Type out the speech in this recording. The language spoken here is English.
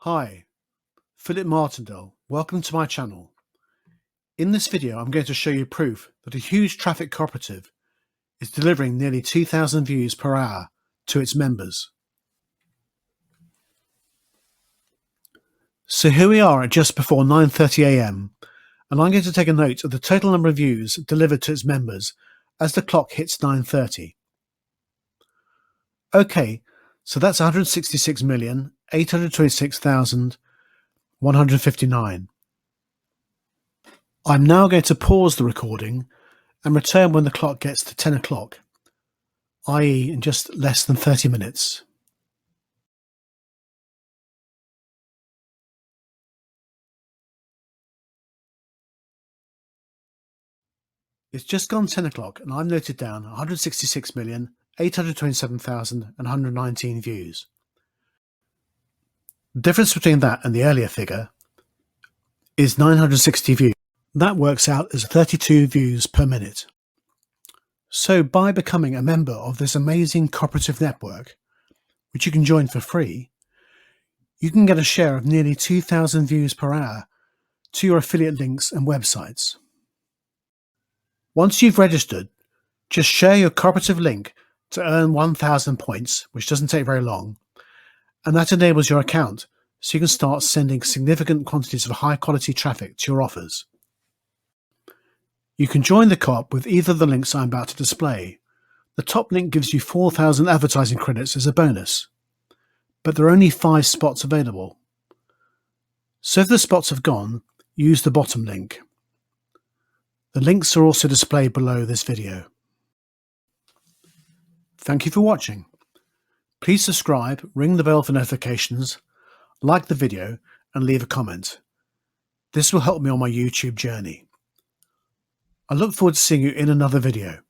Hi, Philip Martindale. Welcome to my channel. In this video, I'm going to show you proof that a huge traffic cooperative is delivering nearly 2,000 views per hour to its members. So here we are at just before 9:30 AM, and I'm going to take a note of the total number of views delivered to its members as the clock hits 9:30. Okay, so that's 166,826,159. I'm now going to pause the recording and return when the clock gets to 10 o'clock, i.e. in just less than 30 minutes. It's just gone 10 o'clock and I've noted down 166,827,119 views. The difference between that and the earlier figure is 960 views. That works out as 32 views per minute. So by becoming a member of this amazing cooperative network, which you can join for free, you can get a share of nearly 2,000 views per hour to your affiliate links and websites. Once you've registered, just share your cooperative link to earn 1,000 points, which doesn't take very long, and that enables your account so you can start sending significant quantities of high-quality traffic to your offers. You can join the co-op with either of the links I'm about to display. The top link gives you 4,000 advertising credits as a bonus, but there are only 5 spots available. So if the spots have gone, use the bottom link. The links are also displayed below this video. Thank you for watching. Please subscribe, ring the bell for notifications, like the video and leave a comment. This will help me on my YouTube journey. I look forward to seeing you in another video.